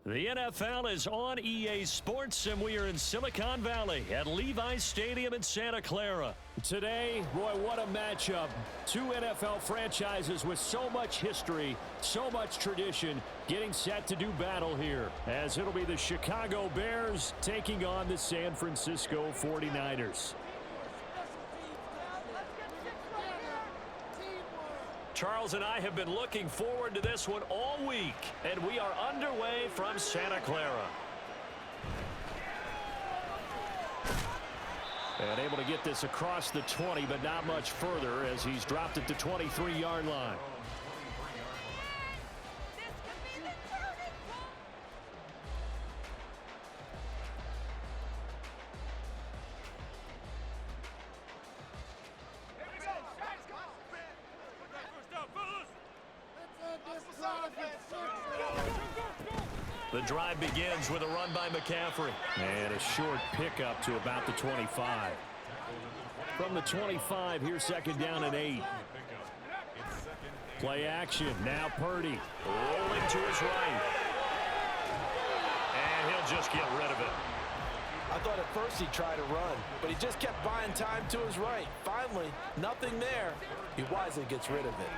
The NFL is on EA Sports, and we are in Silicon Valley at Levi's Stadium in Santa Clara. Today, boy, what a matchup. Two NFL franchises with so much history, so much tradition, getting set to do battle here, as it'll be the Chicago Bears taking on the San Francisco 49ers. Charles and I have been looking forward to this one all week, and we are underway from Santa Clara. And able to get this across the 20, but not much further as he's dropped it to 23-yard line. The drive begins with a run by McCaffrey. And a short pickup to about the 25. From the 25, here's second down and 8. Play action. Now Purdy. Rolling to his right. And he'll just get rid of it. I thought at first he'd try to run, but he just kept buying time to his right. Finally, nothing there. He wisely gets rid of it.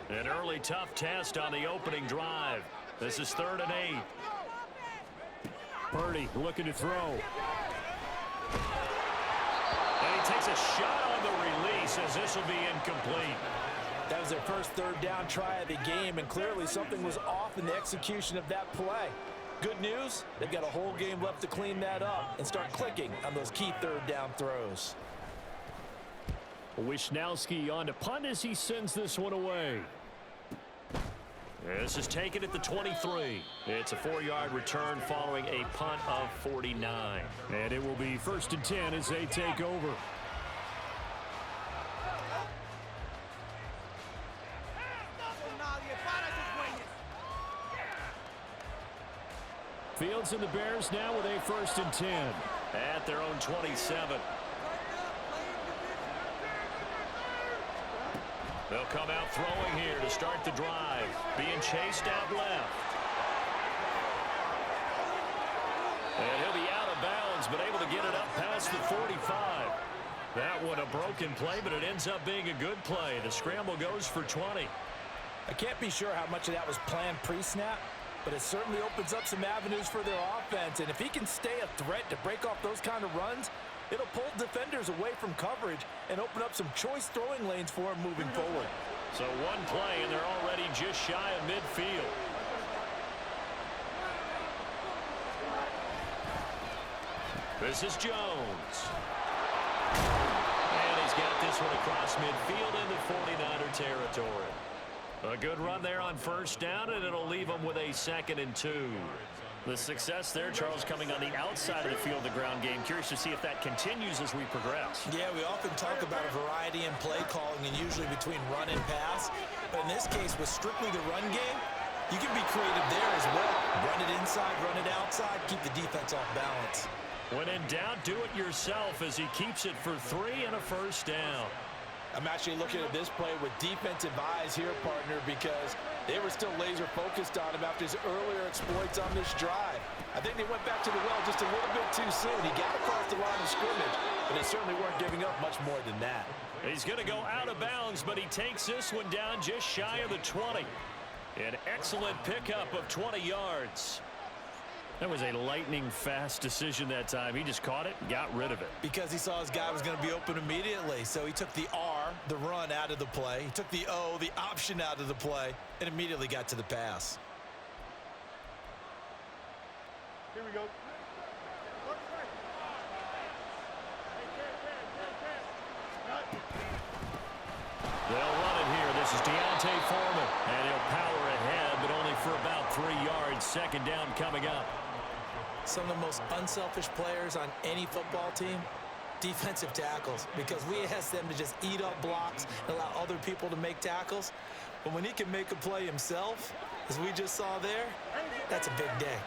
An early tough test on the opening drive. This is 3rd and 8. Purdy looking to throw. And he takes a shot on the release as this will be incomplete. That was their first third down try of the game, and clearly something was off in the execution of that play. Good news, they've got a whole game left to clean that up and start clicking on those key third down throws. Wisnowski on to punt as he sends this one away. This is taken at the 23. It's a 4-yard return following a punt of 49. And it will be 1st and 10 as they take over. Fields and the Bears now with a 1st and 10 at their own 27. They'll come out throwing here to start the drive. Being chased out left. And he'll be out of bounds, but able to get it up past the 45. That one a broken play, but it ends up being a good play. The scramble goes for 20. I can't be sure how much of that was planned pre-snap, but it certainly opens up some avenues for their offense. And if he can stay a threat to break off those kind of runs, it'll pull defenders away from coverage and open up some choice throwing lanes for him moving forward. So one play, and they're already just shy of midfield. This is Jones. And he's got this one across midfield into 49er territory. A good run there on 1st down, and it'll leave them with a 2nd and 2. The success there, Charles, coming on the outside of the field, the ground game. Curious to see if that continues as we progress. Yeah, we often talk about a variety in play calling and usually between run and pass. But in this case, with strictly the run game, you can be creative there as well. Run it inside, run it outside, keep the defense off balance. When in doubt, do it yourself as he keeps it for 3 and a 1st down. I'm actually looking at this play with defensive eyes here, partner, because they were still laser focused on him after his earlier exploits on this drive. I think they went back to the well just a little bit too soon. He got across the line of scrimmage, but they certainly weren't giving up much more than that. He's going to go out of bounds, but he takes this one down just shy of the 20. An excellent pickup of 20 yards. That was a lightning-fast decision that time. He just caught it and got rid of it. Because he saw his guy was going to be open immediately. So he took the R, the run, out of the play. He took the O, the option, out of the play, and immediately got to the pass. Here we go. They'll run it here. This is Deontay Foreman. And he'll power ahead, but only for about 3 yards. 2nd down coming up. Some of the most unselfish players on any football team, defensive tackles, because we ask them to just eat up blocks and allow other people to make tackles. But when he can make a play himself, as we just saw there, that's a big day.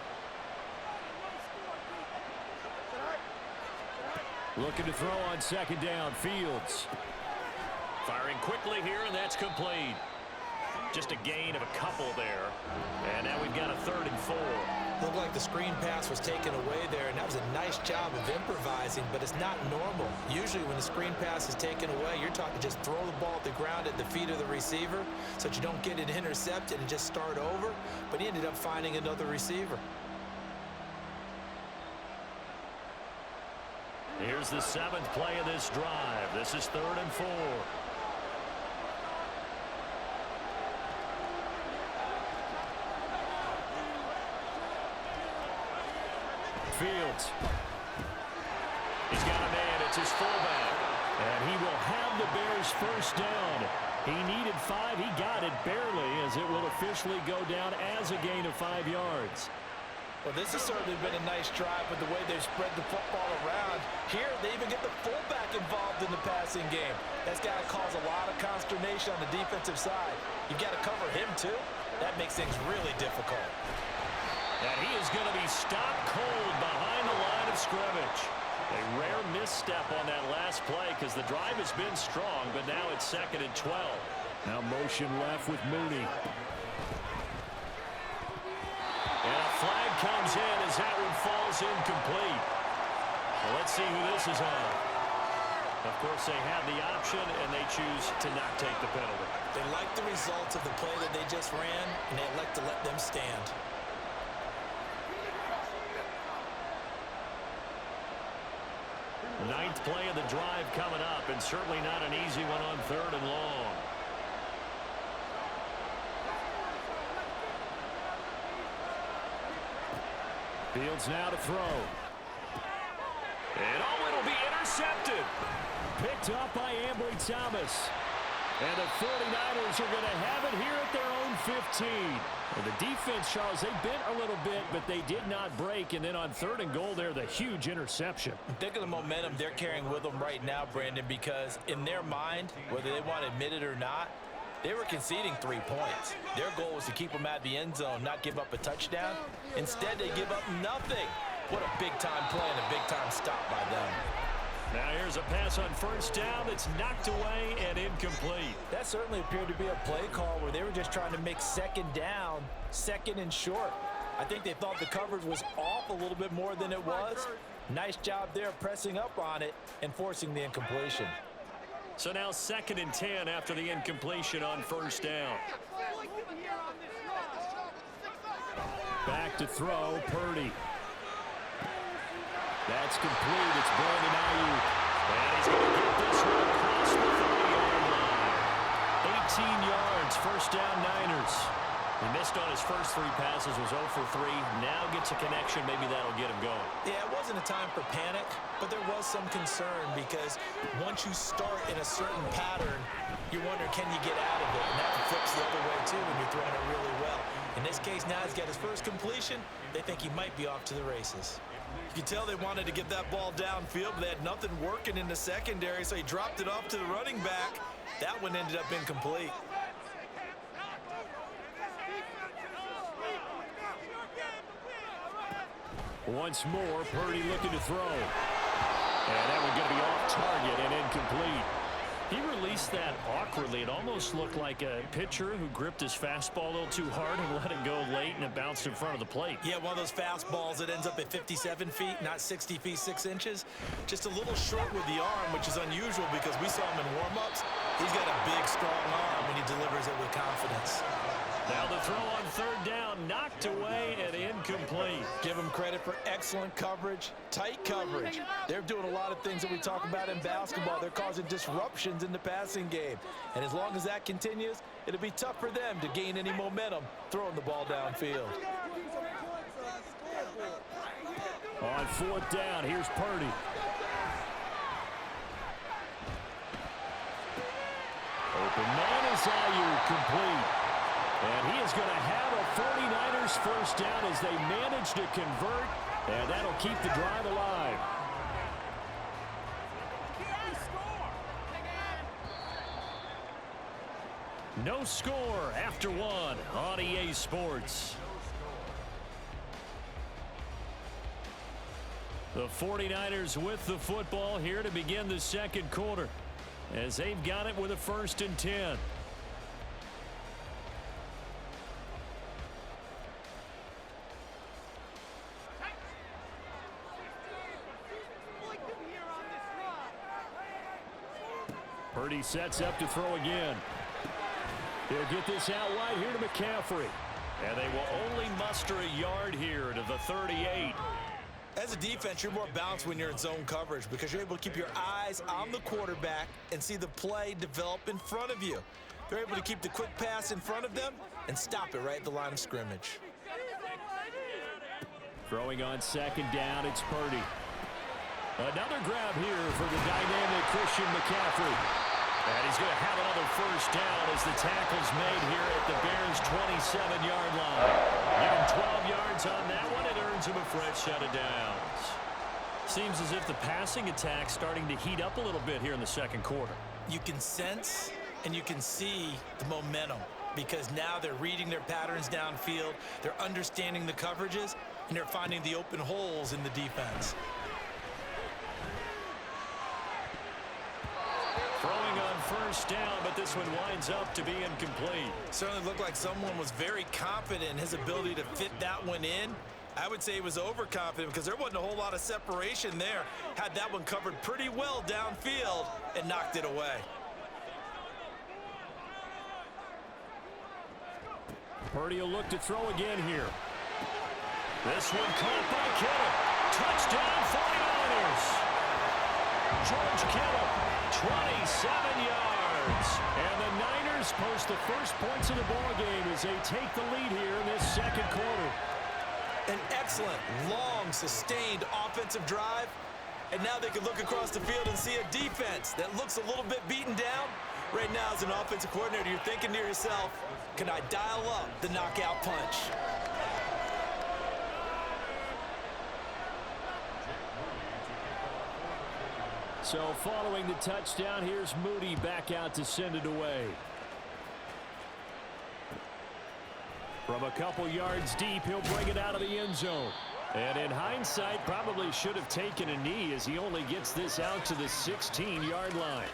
Looking to throw on 2nd down. Fields. Firing quickly here, and that's complete. Just a gain of a couple there. And now we've got a 3rd and 4. Looked like the screen pass was taken away there, and that was a nice job of improvising, but it's not normal. Usually when the screen pass is taken away, you're talking just throw the ball at the ground at the feet of the receiver so that you don't get it intercepted and just start over, but he ended up finding another receiver. Here's the 7th play of this drive. This is 3rd and 4. Fields. He's got a man. It's his fullback. And he will have the Bears first down. He needed 5. He got it barely, as it will officially go down as a gain of 5 yards. Well, this has certainly been a nice drive with the way they've spread the football around. Here, they even get the fullback involved in the passing game. That's got to cause a lot of consternation on the defensive side. You've got to cover him, too. That makes things really difficult. And he is going to be stopped cold behind the line of scrimmage. A rare misstep on that last play because the drive has been strong, but now it's 2nd and 12. Now motion left with Mooney. And a flag comes in as that one falls incomplete. Well, let's see who this is on. Of course, they have the option, and they choose to not take the penalty. They like the results of the play that they just ran, and they elect to let them stand. 9th play of the drive coming up, and certainly not an easy one on 3rd and long. Fields now to throw. And it'll be intercepted. Picked up by Ambry Thomas. And the 49ers are going to have it here at their own 15. And the defense, Charles, they bent a little bit, but they did not break. And then on 3rd and goal there, the huge interception. Think of the momentum they're carrying with them right now, Brandon, because in their mind, whether they want to admit it or not, they were conceding 3 points. Their goal was to keep them out of the end zone, not give up a touchdown. Instead, they give up nothing. What a big-time play and a big-time stop by them. Now here's a pass on 1st down that's knocked away and incomplete. That certainly appeared to be a play call where they were just trying to make 2nd down, 2nd and short. I think they thought the coverage was off a little bit more than it was. Nice job there pressing up on it and forcing the incompletion. So now 2nd and 10 after the incompletion on 1st down. Back to throw, Purdy. That's complete. It's Brandon Ayuk. And he's going to get this one across the 30-yard line. 18 yards, 1st down Niners. He missed on his first 3 passes, was 0 for 3. Now gets a connection. Maybe that'll get him going. Yeah, it wasn't a time for panic, but there was some concern because once you start in a certain pattern, you're wondering, can you get out of it? And that flips the other way, too, when you're throwing it really well. In this case, now he's got his first completion. They think he might be off to the races. You can tell they wanted to get that ball downfield, but they had nothing working in the secondary, so he dropped it off to the running back. That one ended up incomplete. Once more, Purdy looking to throw. And that one going to be off target and incomplete. He released that awkwardly. It almost looked like a pitcher who gripped his fastball a little too hard and let it go late, and it bounced in front of the plate. Yeah, one of those fastballs that ends up at 57 feet, not 60 feet, 6 inches. Just a little short with the arm, which is unusual because we saw him in warm-ups. He's got a big, strong arm when he delivers it with confidence. Now the throw on 3rd down, knocked away and incomplete. Give him credit for excellent coverage, tight coverage. They're doing a lot of things that we talk about in basketball. They're causing disruptions in the passing game. And as long as that continues, it'll be tough for them to gain any momentum throwing the ball downfield. On 4th down, here's Purdy. Open man is Ayuk, complete. And he is going to have a 49ers first down as they manage to convert, and that'll keep the drive alive. No score after 1 on EA Sports. The 49ers with the football here to begin the 2nd quarter. as they've got it with a 1st and 10. Purdy sets up to throw again. He'll get this out wide here to McCaffrey. And they will only muster a yard here to the 38. As a defense, you're more balanced when you're in zone coverage because you're able to keep your eyes on the quarterback and see the play develop in front of you. They're able to keep the quick pass in front of them and stop it right at the line of scrimmage. Throwing on 2nd down, it's Purdy. Another grab here for the dynamic Christian McCaffrey. And he's going to have another 1st down as the tackle's made here at the Bears' 27-yard line. Give him 12 yards on that one. It earns him a fresh set of downs. Seems as if the passing attack's starting to heat up a little bit here in the 2nd quarter. You can sense and you can see the momentum because now they're reading their patterns downfield, they're understanding the coverages, and they're finding the open holes in the defense. Throwing on 1st down, but this one winds up to be incomplete. Certainly looked like someone was very confident in his ability to fit that one in. I would say he was overconfident because there wasn't a whole lot of separation there. Had that one covered pretty well downfield and knocked it away. Purdy will look to throw again here. This one caught by Kittle. Touchdown 49ers. George Kittle, 27 yards. And the Niners post the first points of the ballgame as they take the lead here in this 2nd quarter. An excellent, long, sustained offensive drive. And now they can look across the field and see a defense that looks a little bit beaten down. Right now, as an offensive coordinator, you're thinking to yourself, can I dial up the knockout punch? So following the touchdown, here's Moody back out to send it away. From a couple yards deep, he'll bring it out of the end zone. And in hindsight, probably should have taken a knee as he only gets this out to the 16-yard line.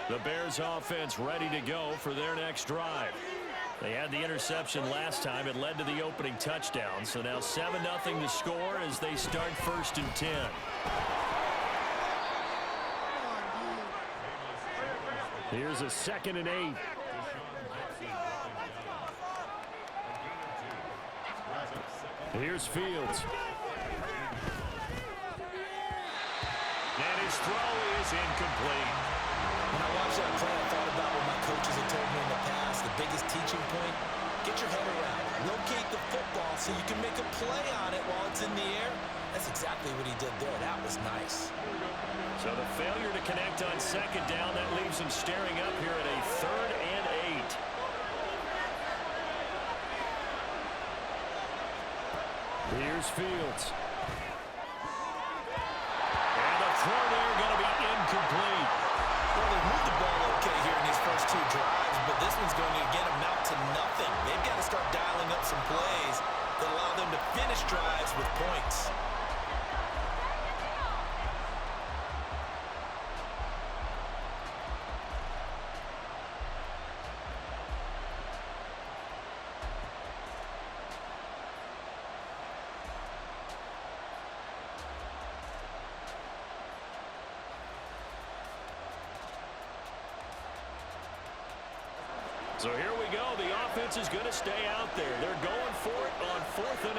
The Bears offense ready to go for their next drive. They had the interception last time. It led to the opening touchdown. So now 7-0 to score as they start 1st and 10. Here's a 2nd and 8. Here's Fields. And his throw is incomplete. When I watched that play, I thought about what my coaches had told me in the past. The biggest teaching point, get your head around. Locate the football so you can make a play on it while it's in the air. That's exactly what he did there. That was nice. So the failure to connect on 2nd down, that leaves him staring up here at a 3rd and 8. Here's Fields. And the throw there going to be incomplete. Well, they've moved the ball okay here in these first 2 drives, but this one's going to, again, amount to nothing. They've got to start dialing up some plays that allow them to finish drives with points. So here we go. The offense is going to stay out there. They're going for it on 4th and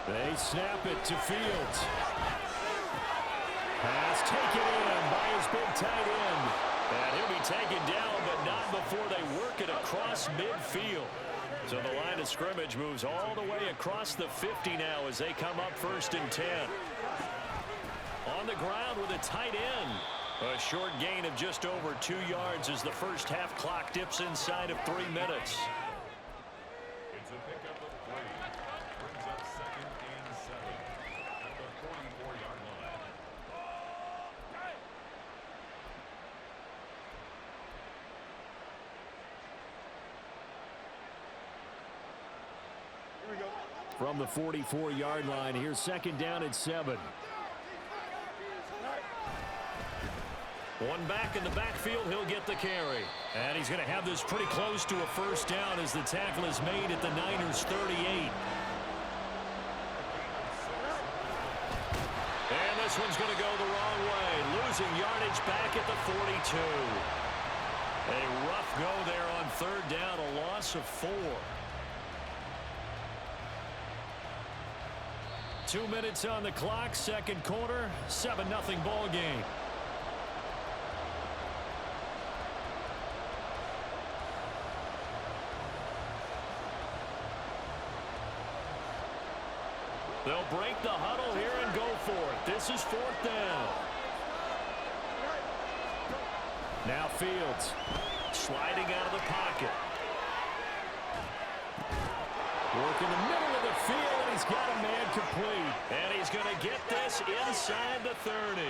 8. They snap it to Fields. Pass taken in by his big tight end. And he'll be taken down, but not before they work it across midfield. So the line of scrimmage moves all the way across the 50 now as they come up 1st and 10. On the ground with a tight end. A short gain of just over 2 yards as the first half clock dips inside of 3 minutes. It's a pickup of 3. Brings up 2nd and 7 at the 44-yard line. From the 44-yard line, here's second down and 7. One back in the backfield, he'll get the carry. And he's going to have this pretty close to a first down as the tackle is made at the Niners' 38. And this one's going to go the wrong way, losing yardage back at the 42. A rough go there on third down, a loss of 4. 2 minutes on the clock, second quarter, 7-0 ball game. They'll break the huddle here and go for it. This is fourth down. Now Fields sliding out of the pocket. Working the middle of the field, and he's got a man complete. And he's going to get this inside the 30.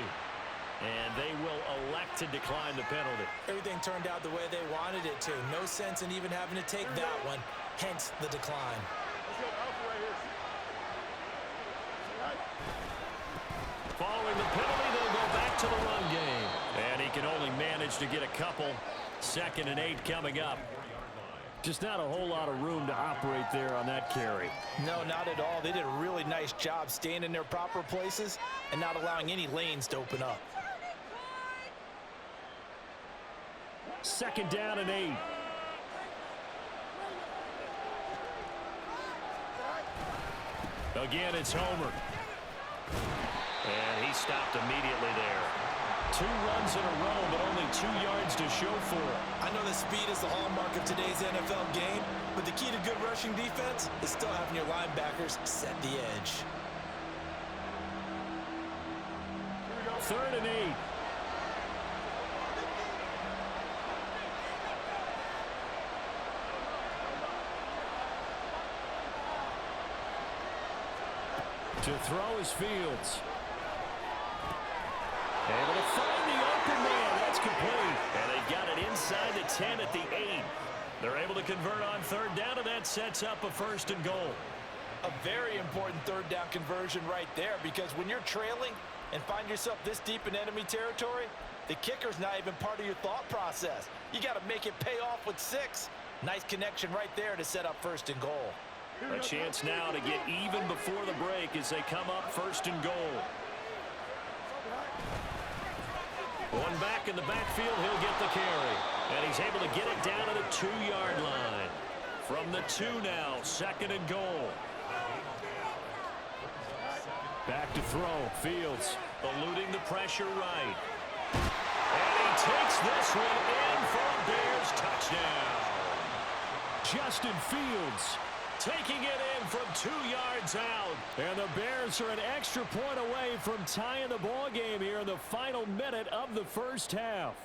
And they will elect to decline the penalty. Everything turned out the way they wanted it to. No sense in even having to take that one, hence the decline. Following the penalty, they'll go back to the run game. And he can only manage to get a couple. 2nd and 8 coming up. Just not a whole lot of room to operate there on that carry. No, not at all. They did a really nice job staying in their proper places and not allowing any lanes to open up. 2nd down and 8. Again, it's Homer. And he stopped immediately there. 2 runs in a row, but only 2 yards to show for it. I know that speed is the hallmark of today's NFL game, but the key to good rushing defense is still having your linebackers set the edge. 3rd and 8. To throw is Fields. Able to find the open man. That's complete. And they've got it inside the 10 at the 8. They're able to convert on third down, and that sets up a 1st and goal. A very important third down conversion right there, because when you're trailing and find yourself this deep in enemy territory, the kicker's not even part of your thought process. You got to make it pay off with 6. Nice connection right there to set up 1st and goal. A chance now to get even before the break as they come up 1st and goal. One back in the backfield, he'll get the carry. And he's able to get it down to the 2-yard line. From the 2 now, 2nd and goal. Back to throw, Fields eluding the pressure right. And he takes this one in for a Bears touchdown. Justin Fields taking it in from 2 yards out. And the Bears are an extra point away from tying the ball game here in the final minute of the first half.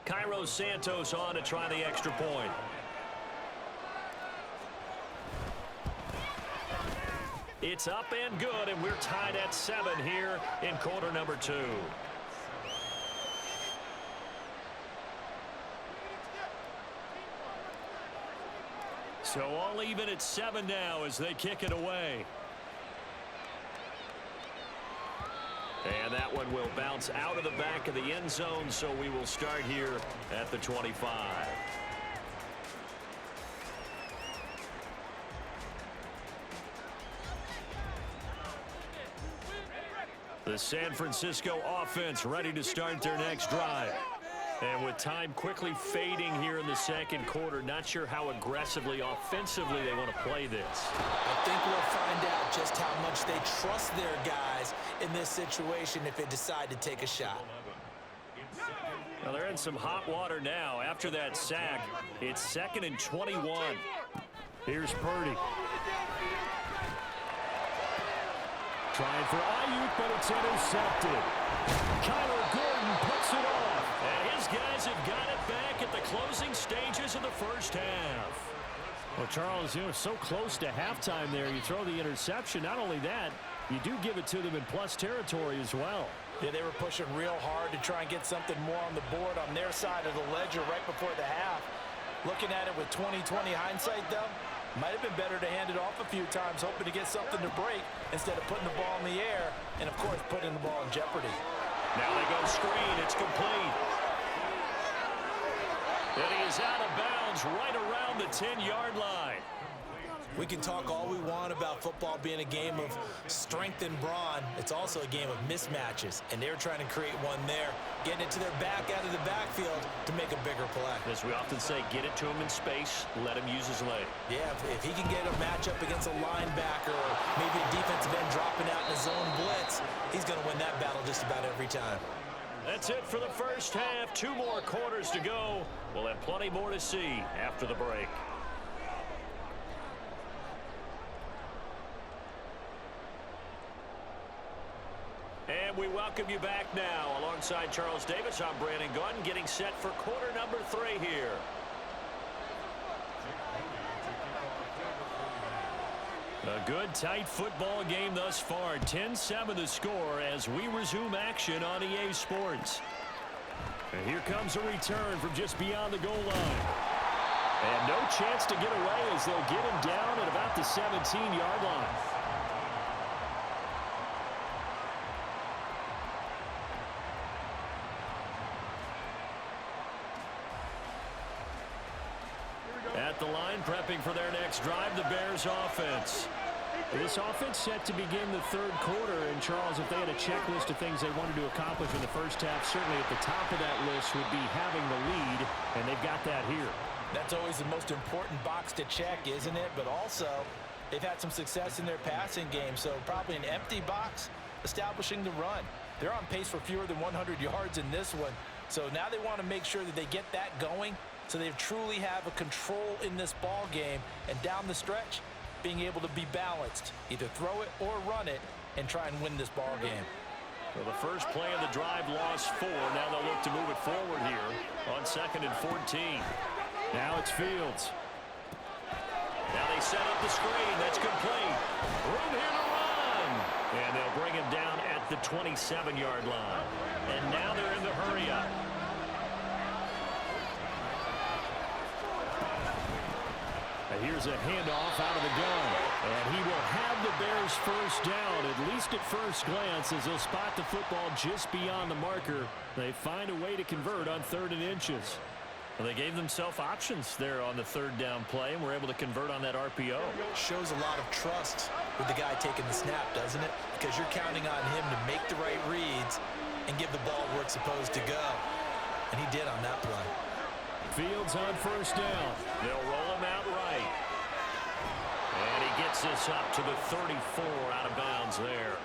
Cairo Santos on to try the extra point. It's up and good, and we're tied at 7 here in quarter number 2. So all even at 7 now as they kick it away. And that one will bounce out of the back of the end zone, so we will start here at the 25. The San Francisco offense ready to start their next drive. And with time quickly fading here in the second quarter, not sure how aggressively, offensively they want to play this. I think we'll find out just how much they trust their guys in this situation if they decide to take a shot. Well, they're in some hot water now. After that sack, it's 2nd and 21. Here's Purdy. Trying for Ayuk, but it's intercepted. Kyler Gordon puts it off. And his guys have got it back at the closing stages of the first half. Well, Charles, you know, so close to halftime there. You throw the interception. Not only that, you do give it to them in plus territory as well. Yeah, they were pushing real hard to try and get something more on the board on their side of the ledger right before the half. Looking at it with 20/20 hindsight, though, Might have been better to hand it off a few times, hoping to get something to break instead of putting the ball in the air and, of course, putting the ball in jeopardy. Now they go screen. It's complete. And he is out of bounds right around the 10-yard line. We can talk all we want about football being a game of strength and brawn. It's also a game of mismatches, and they're trying to create one there, getting it to their back out of the backfield to make a bigger play. As we often say, get it to him in space, let him use his leg. Yeah, if he can get a matchup against a linebacker or maybe a defensive end dropping out in a zone blitz, he's going to win that battle just about every time. That's it for the first half. 2 more quarters to go. We'll have plenty more to see after the break. And we welcome you back now. Alongside Charles Davis, I'm Brandon Gunn, getting set for quarter number 3 here. A good, tight football game thus far. 10-7 the score as we resume action on EA Sports. And here comes a return from just beyond the goal line. And no chance to get away as they'll get him down at about the 17-yard line. At the line, prepping for their next drive, the Bears offense. This offense set to begin the 3rd quarter. And, Charles, if they had a checklist of things they wanted to accomplish in the first half, certainly at the top of that list would be having the lead, and they've got that here. That's always the most important box to check, isn't it? But also, they've had some success in their passing game, so probably an empty box establishing the run. They're on pace for fewer than 100 yards in this one, so now they want to make sure that they get that going so they truly have a control in this ball game, and down the stretch, being able to be balanced, either throw it or run it, and try and win this ball game. Well, the first play of the drive lost 4. Now they'll look to move it forward here on 2nd and 14. Now it's Fields. Now they set up the screen. That's complete. Room here to run. And they'll bring him down at the 27-yard line. And now they're in the hurry-up. Here's a handoff out of the gun. And he will have the Bears first down, at least at first glance, as they'll spot the football just beyond the marker. They find a way to convert on 3rd and inches. Well, they gave themselves options there on the 3rd down play, and were able to convert on that RPO. Shows a lot of trust with the guy taking the snap, doesn't it? Because you're counting on him to make the right reads and give the ball where it's supposed to go. And he did on that play. Fields on first down. They'll roll him out right. And he gets this up to the 34, out of bounds there.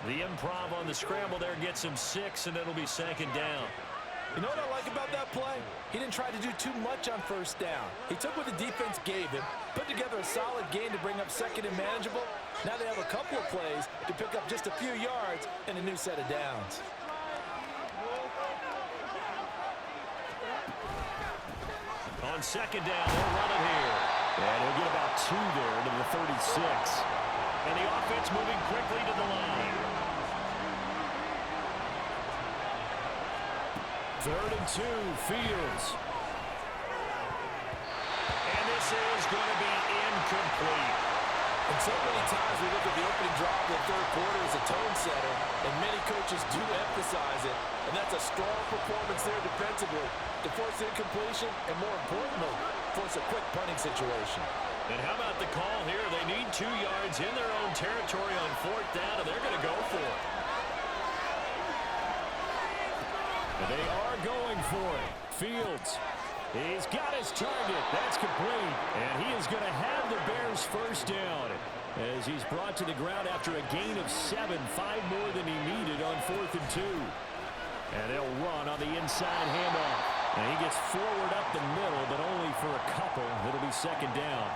The improv on the scramble there gets him 6, and it'll be 2nd down. You know what I like about that play? He didn't try to do too much on first down. He took what the defense gave him, put together a solid gain to bring up 2nd and manageable. Now they have a couple of plays to pick up just a few yards and a new set of downs. On 2nd down, they'll run it here. And he'll get about 2 there to the 36. And the offense moving quickly to the line. 3rd and 2, Fields. And this is going to be incomplete. And so many times we look at the opening drive of the 3rd quarter as a tone setter, and many coaches do emphasize it. And that's a strong performance there defensively to force incompletion and, more importantly, force a quick punting situation. And how about the call here? They need 2 yards in their own territory on 4th down, and they're going to go for it. They are going for it. Fields. He's got his target. That's complete. And he is going to have the Bears first down as he's brought to the ground after a gain of 7, 5 more than he needed on 4th and 2. And they'll run on the inside handoff. And he gets forward up the middle, but only for a couple. It'll be 2nd down.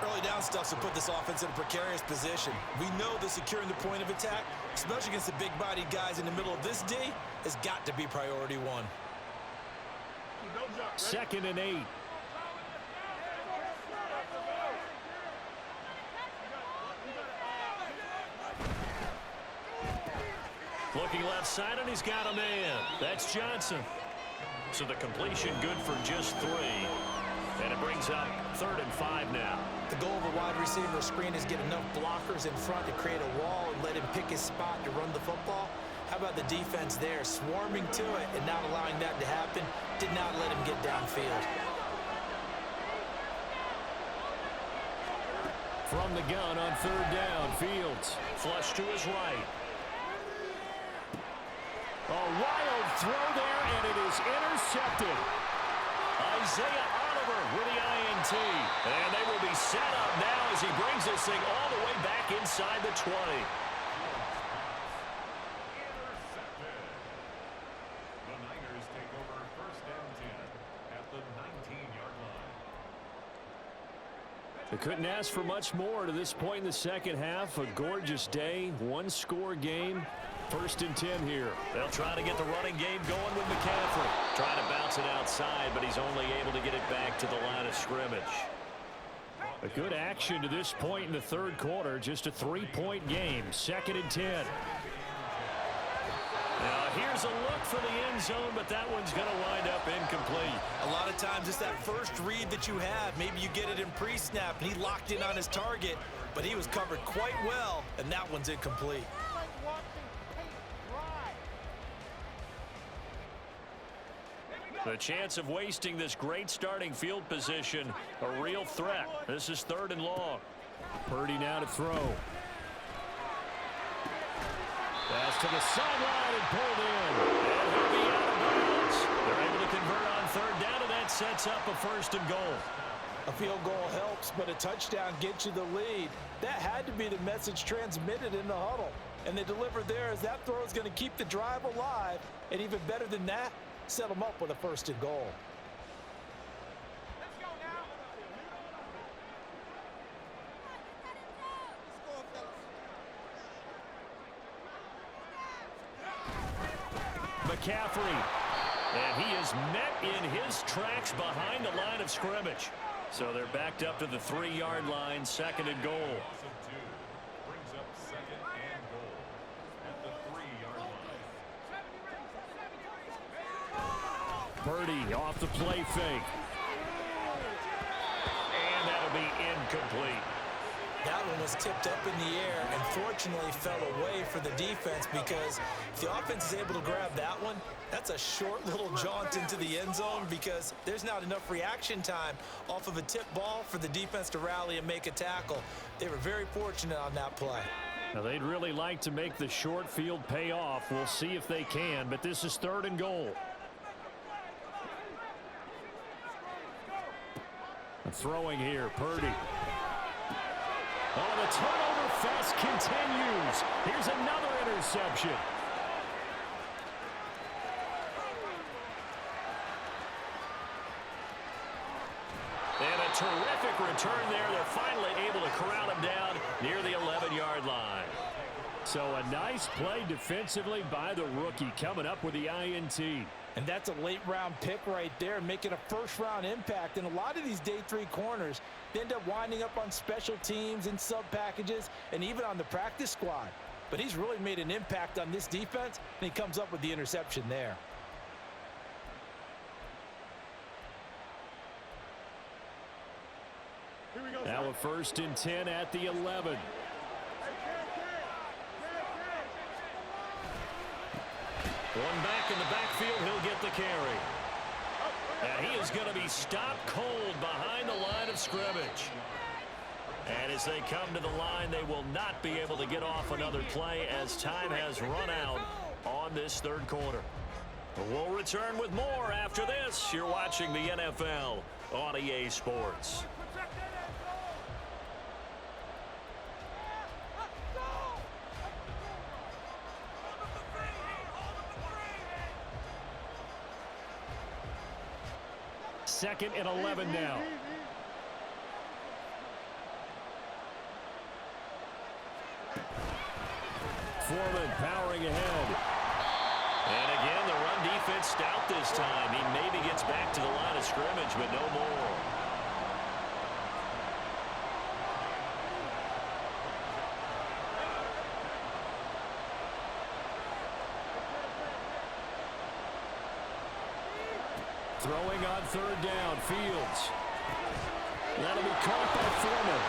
Early down stuff to put this offense in a precarious position. We know that securing the point of attack, especially against the big-bodied guys in the middle of this D, has got to be priority 1. 2nd and 8. Looking left side, and he's got a man. That's Johnson. So the completion good for just 3. And it brings up 3rd and 5 now. The goal of a wide receiver screen is get enough blockers in front to create a wall and let him pick his spot to run the football. How about the defense there, swarming to it and not allowing that to happen? Did not let him get downfield. From the gun on 3rd down, Fields flush to his right. A wild throw there, and it is intercepted. Isaiah Oliver with the INT. And they will be set up now as he brings this thing all the way back inside the 20. The Niners take over 1st and 10 at the 19-yard line. They couldn't ask for much more to this point in the second half. A gorgeous day, one-score game. 1st and 10 here. They'll try to get the running game going with McCaffrey. Trying to bounce it outside, but he's only able to get it back to the line of scrimmage. A good action to this point in the 3rd quarter. Just a 3-point game. 2nd and 10. Now here's a look for the end zone, but that one's going to wind up incomplete. A lot of times it's that first read that you have. Maybe you get it in pre-snap, and he locked in on his target, but he was covered quite well, and that one's incomplete. The chance of wasting this great starting field position, a real threat. This is 3rd and long. Purdy now to throw. Pass to the sideline and pulled in. And he'll be out of bounds. They're able to convert on 3rd down, and that sets up a 1st and goal. A field goal helps, but a touchdown gets you the lead. That had to be the message transmitted in the huddle. And they delivered there as that throw is going to keep the drive alive. And even better than that, set them up with a 1st and goal. Let's go now. McCaffrey. And he is met in his tracks behind the line of scrimmage. So they're backed up to the 3-yard line, 2nd and goal. Loss of 2 brings up 2nd and goal at the 3-yard line. Purdy off the play fake. And that'll be incomplete. That one was tipped up in the air and fortunately fell away for the defense, because if the offense is able to grab that one, that's a short little jaunt into the end zone, because there's not enough reaction time off of a tip ball for the defense to rally and make a tackle. They were very fortunate on that play. Now they'd really like to make the short field pay off. We'll see if they can, but this is 3rd and goal. Throwing here, Purdy. Oh, the turnover fest continues. Here's another interception. And a terrific return there. They're finally able to corral him down near the 11-yard line. So a nice play defensively by the rookie, coming up with the INT. And that's a late-round pick right there, making a first-round impact. And a lot of these day 3 corners, they end up winding up on special teams and sub-packages and even on the practice squad. But he's really made an impact on this defense, and he comes up with the interception there. Now a 1st and 10 at the 11. One back in the backfield, he'll get the carry. And he is going to be stopped cold behind the line of scrimmage. And as they come to the line, they will not be able to get off another play as time has run out on this 3rd quarter. We'll return with more after this. You're watching the NFL on EA Sports. Second and 11 now. Foreman powering ahead. And again, the run defense stout this time. He maybe gets back to the line of scrimmage, but no more. Throwing on 3rd down, Fields. That'll be caught by Foreman.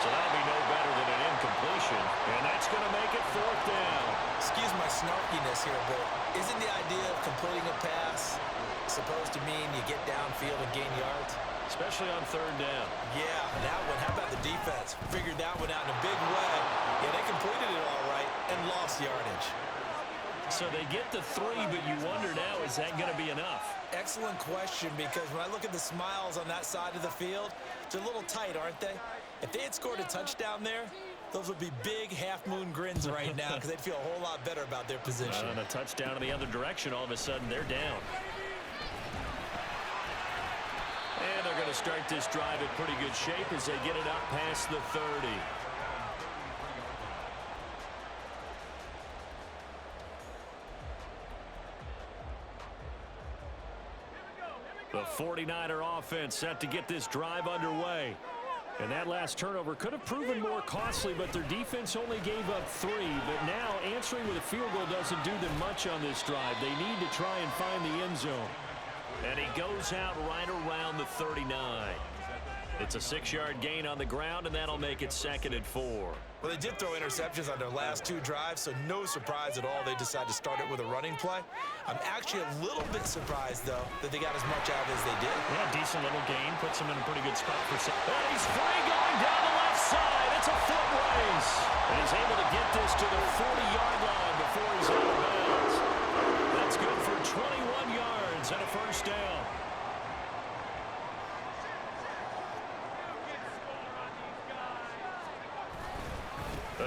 So that'll be no better than an incompletion. And that's going to make it 4th down. Excuse my snarkiness here, but isn't the idea of completing a pass supposed to mean you get downfield and gain yards? Especially on 3rd down. Yeah, that one. How about the defense? Figured that one out in a big way. Yeah, they completed it all right and lost yardage. So they get the 3, but you wonder now, is that going to be enough? Excellent question, because when I look at the smiles on that side of the field, they're a little tight, aren't they? If they had scored a touchdown there, those would be big half-moon grins right now because they'd feel a whole lot better about their position. On a touchdown in the other direction, all of a sudden they're down. And they're going to start this drive in pretty good shape as they get it up past the 30. The 49er offense set to get this drive underway. And that last turnover could have proven more costly, but their defense only gave up 3. But now answering with a field goal doesn't do them much on this drive. They need to try and find the end zone. And he goes out right around the 39. It's a 6-yard gain on the ground, and that'll make it 2nd and 4. Well, they did throw interceptions on their last 2 drives, so no surprise at all they decided to start it with a running play. I'm actually a little bit surprised, though, that they got as much out as they did. Yeah, decent little gain. Puts him in a pretty good spot for some. And he's free going down the left side. It's a foot race. And he's able to get this to the 40-yard line before he's out of bounds. That's good for 21 yards and a 1st down.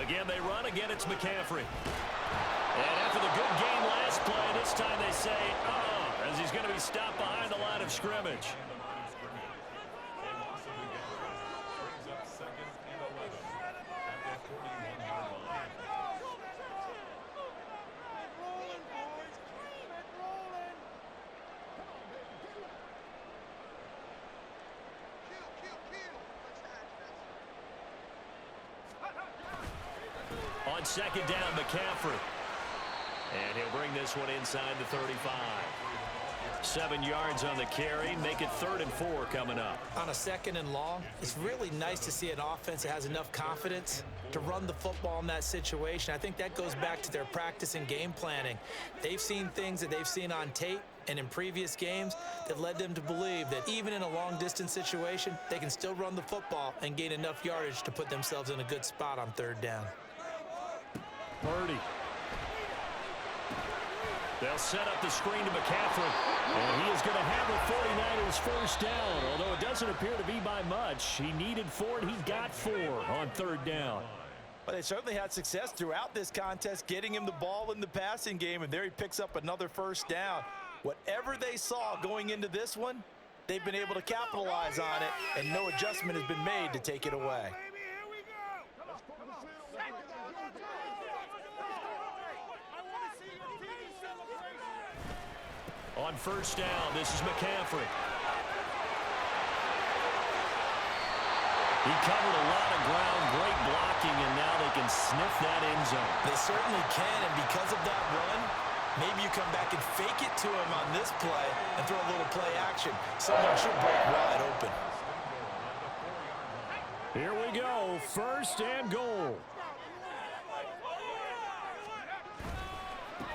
Again, they run. Again, it's McCaffrey. And after the good game last play, this time they say, as he's going to be stopped behind the line of scrimmage. On 2nd down, McCaffrey. And he'll bring this one inside the 35. 7 yards on the carry. Make it 3rd and 4 coming up. On a 2nd and long, it's really nice to see an offense that has enough confidence to run the football in that situation. I think that goes back to their practice and game planning. They've seen things that they've seen on tape and in previous games that led them to believe that even in a long-distance situation, they can still run the football and gain enough yardage to put themselves in a good spot on 3rd down. Purdy. They'll set up the screen to McCaffrey. And he is going to have the 49ers 1st down. Although it doesn't appear to be by much. He needed 4, and he got 4 on 3rd down. Well, they certainly had success throughout this contest, getting him the ball in the passing game, and there he picks up another 1st down. Whatever they saw going into this one, they've been able to capitalize on it, and no adjustment has been made to take it away. On 1st down, this is McCaffrey. He covered a lot of ground, great blocking, and now they can sniff that end zone. They certainly can, and because of that run, maybe you come back and fake it to him on this play and throw a little play action. Someone should break wide open. Here we go, 1st and goal.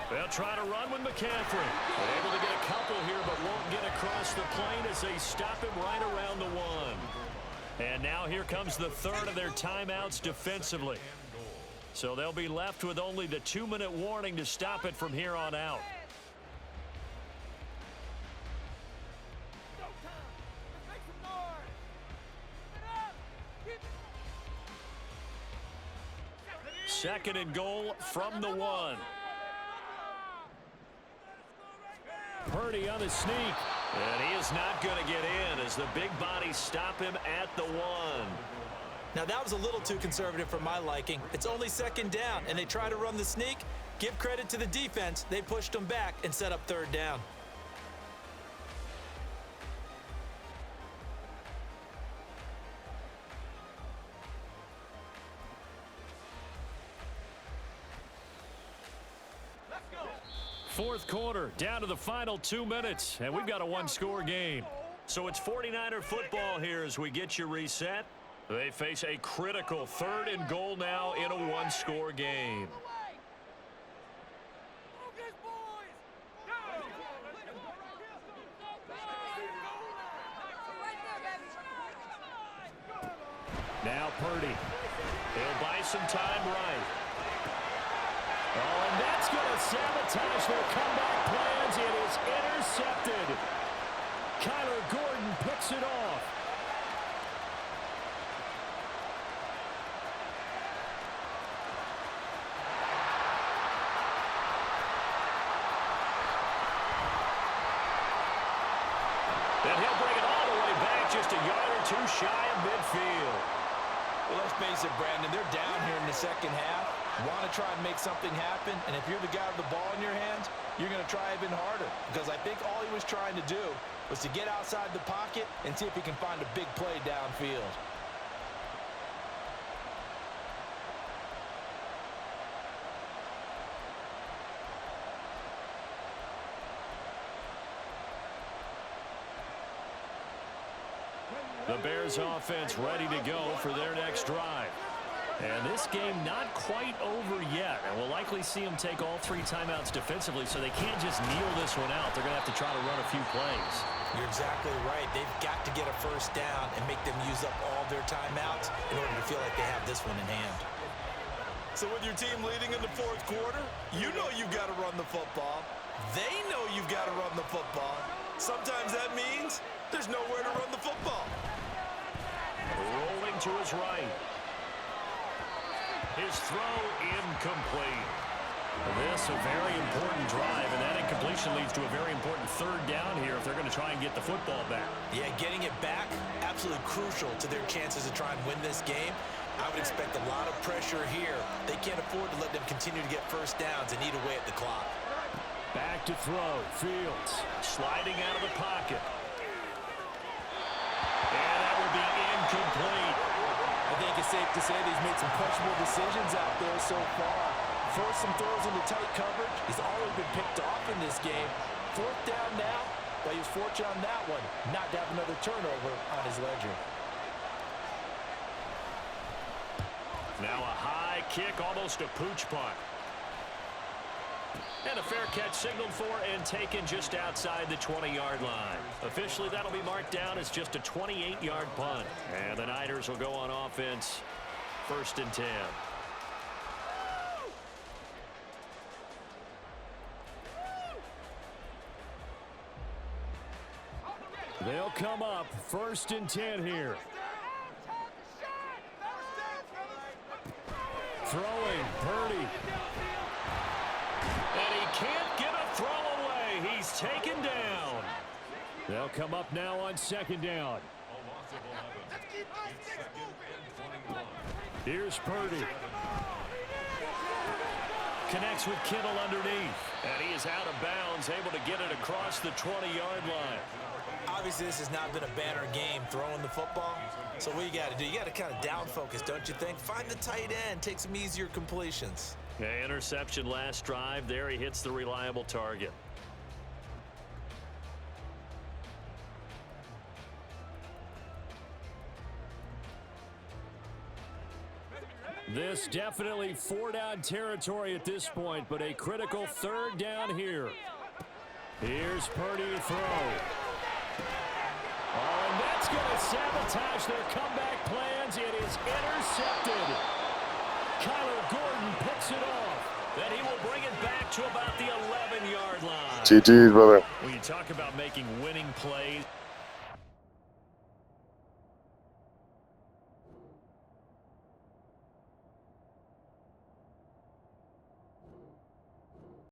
They'll try to run with McCaffrey. They're able to get a couple here, but won't get across the plane as they stop him right around the 1. And now here comes the 3rd of their timeouts defensively. So they'll be left with only the 2-minute warning to stop it from here on out. Second and goal from the 1. Purdy on the sneak. And he is not going to get in as the big bodies stop him at the 1. Now, that was a little too conservative for my liking. It's only 2nd down, and they try to run the sneak. Give credit to the defense. They pushed them back and set up 3rd down. Let's go. 4th quarter, down to the final 2 minutes, and we've got a 1-score game. So it's 49er football here as we get you reset. They face a critical 3rd and goal now in a one-score game. Now Purdy. He'll buy some time right. Oh, and that's going to sabotage their comeback plans. It is intercepted. Kyler Gordon picks it off. And he'll bring it all the way back, just a yard or 2 shy of midfield. Well, let's face it, Brandon, they're down here in the second half. Want to try and make something happen, and if you're the guy with the ball in your hands, you're going to try even harder, because I think all he was trying to do was to get outside the pocket and see if he can find a big play downfield. The Bears offense ready to go for their next drive. And this game not quite over yet. And we'll likely see them take all 3 timeouts defensively, so they can't just kneel this one out. They're going to have to try to run a few plays. You're exactly right. They've got to get a first down and make them use up all their timeouts in order to feel like they have this one in hand. So with your team leading in the 4th quarter, you know you've got to run the football. They know you've got to run the football. Sometimes that means there's nowhere to run the football. Rolling to his right. His throw incomplete. This a very important drive, and that incompletion leads to a very important 3rd down here if they're going to try and get the football back. Yeah, getting it back, absolutely crucial to their chances to try and win this game. I would expect a lot of pressure here. They can't afford to let them continue to get first downs and eat away at the clock. Back to throw. Fields sliding out of the pocket. And that will be incomplete. I think it's safe to say that he's made some questionable decisions out there so far. Forced some throws into tight coverage. He's already been picked off in this game. 4th down now, but he was fortunate on that one not to have another turnover on his ledger. Now a high kick, almost a pooch punt. And a fair catch signaled for and taken just outside the 20-yard line. Officially, that'll be marked down as just a 28-yard punt. And the Niners will go on offense, 1st and 10. They'll come up, 1st and 10 here. Throwing, Purdy. And he can't get a throw away. He's taken down. They'll come up now on 2nd down. Here's Purdy. Connects with Kittle underneath. And he is out of bounds, able to get it across the 20-yard line. Obviously, this has not been a banner game throwing the football. So what you got to do, you got to kind of down focus, don't you think? Find the tight end, take some easier completions. Okay, interception last drive. There he hits the reliable target. This definitely 4-down territory at this point, but a critical 3rd down here. Here's Purdy to throw. Oh, and that's going to sabotage their comeback plans. It is intercepted. Kyler Gordon picks it off. Then he will bring it back to about the 11-yard line. GG's, brother. When you talk about making winning plays.